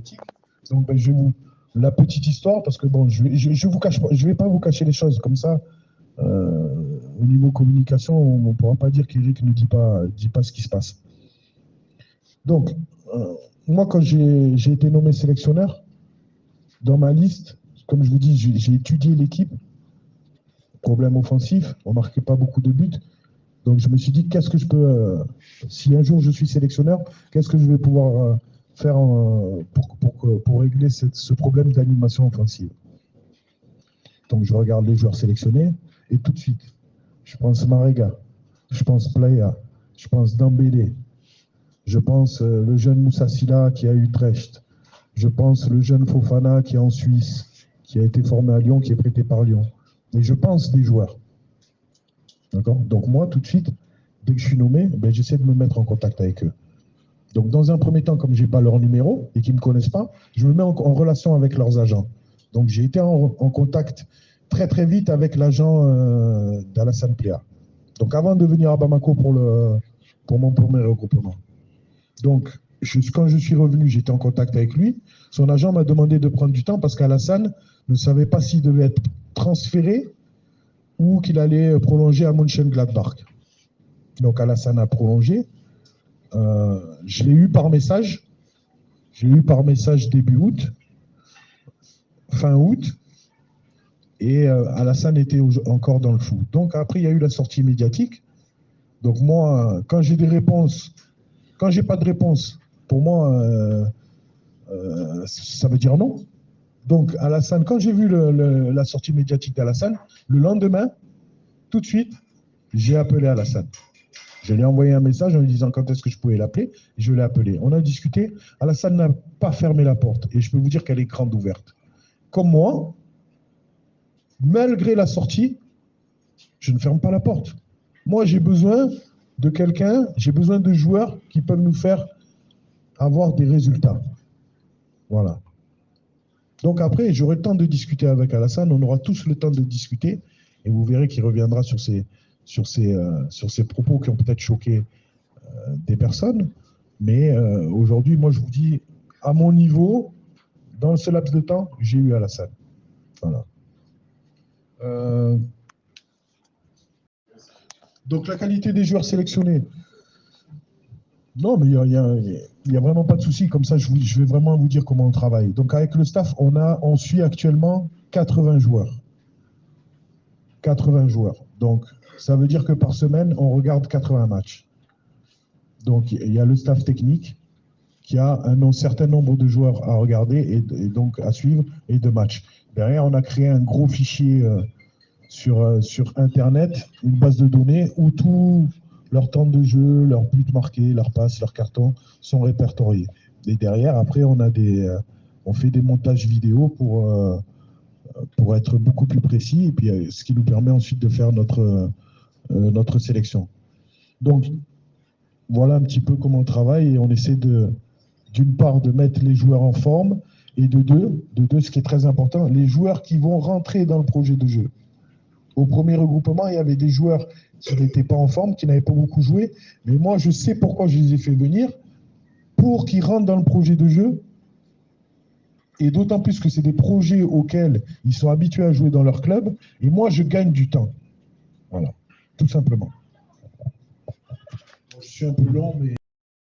médiatique. Donc, la petite histoire, parce que bon, je vais pas vous cacher les choses comme ça. Au niveau communication, on ne pourra pas dire qu'Éric ne dit pas ce qui se passe. Donc, moi, quand j'ai été nommé sélectionneur, dans ma liste, comme je vous dis, j'ai étudié l'équipe. Problème offensif, on ne marquait pas beaucoup de buts. Donc, je me suis dit, qu'est-ce que je peux, si un jour je suis sélectionneur, qu'est-ce que je vais pouvoir faire pour régler ce problème d'animation offensive. Donc, je regarde les joueurs sélectionnés et tout de suite, je pense Marega, je pense Playa, je pense Dembélé, je pense le jeune Moussa Sylla qui est à Utrecht, je pense le jeune Fofana qui est en Suisse, qui a été formé à Lyon, qui est prêté par Lyon. Et je pense des joueurs. D'accord ? Donc moi, tout de suite, dès que je suis nommé, j'essaie de me mettre en contact avec eux. Donc dans un premier temps, comme je n'ai pas leur numéro et qu'ils ne me connaissent pas, je me mets en relation avec leurs agents. Donc j'ai été en contact très très vite avec l'agent d'Alassane Plea. Donc avant de venir à Bamako pour mon premier regroupement. Donc quand je suis revenu, j'étais en contact avec lui. Son agent m'a demandé de prendre du temps parce qu'Alassane ne savait pas s'il devait être transféré ou qu'il allait prolonger à Mönchengladbach. Donc Alassane a prolongé. Je l'ai eu par message. Je l'ai eu par message début août, fin août. Et Alassane était encore dans le flou. Donc après, il y a eu la sortie médiatique. Donc moi, quand j'ai des réponses, quand j'ai pas de réponse, pour moi, ça veut dire non. Donc Alassane, quand j'ai vu la sortie médiatique d'Alassane, le lendemain, tout de suite, j'ai appelé Alassane. Je lui ai envoyé un message en lui disant quand est-ce que je pouvais l'appeler. Je l'ai appelé. On a discuté. Alassane n'a pas fermé la porte. Et je peux vous dire qu'elle est grande ouverte. Comme moi, malgré la sortie, je ne ferme pas la porte. Moi, j'ai besoin de quelqu'un, j'ai besoin de joueurs qui peuvent nous faire avoir des résultats. Voilà. Donc après, j'aurai le temps de discuter avec Alassane. On aura tous le temps de discuter. Et vous verrez qu'il reviendra sur ces propos qui ont peut-être choqué des personnes. Mais aujourd'hui, moi, je vous dis, à mon niveau, dans ce laps de temps, j'ai eu Alassane. Voilà. Donc, la qualité des joueurs sélectionnés. Non, mais il n'y a vraiment pas de souci. Comme ça, je vais vraiment vous dire comment on travaille. Donc, avec le staff, on suit actuellement 80 joueurs. 80 joueurs. Donc, ça veut dire que par semaine, on regarde 80 matchs. Donc, il y a le staff technique qui a un certain nombre de joueurs à regarder et donc à suivre et de matchs. Derrière, on a créé un gros fichier sur Internet, une base de données où tout leur temps de jeu, leurs buts marqués, leurs passes, leurs cartons sont répertoriés. Et derrière, après, on fait des montages vidéo pour être beaucoup plus précis et puis ce qui nous permet ensuite de faire notre sélection. Donc, voilà un petit peu comment on travaille et on essaie d'une part de mettre les joueurs en forme et de deux, ce qui est très important, les joueurs qui vont rentrer dans le projet de jeu. Au premier regroupement, il y avait des joueurs qui n'étaient pas en forme, qui n'avaient pas beaucoup joué, mais moi je sais pourquoi je les ai fait venir, pour qu'ils rentrent dans le projet de jeu, et d'autant plus que c'est des projets auxquels ils sont habitués à jouer dans leur club, et moi je gagne du temps. Voilà, tout simplement. Je suis un peu long, mais...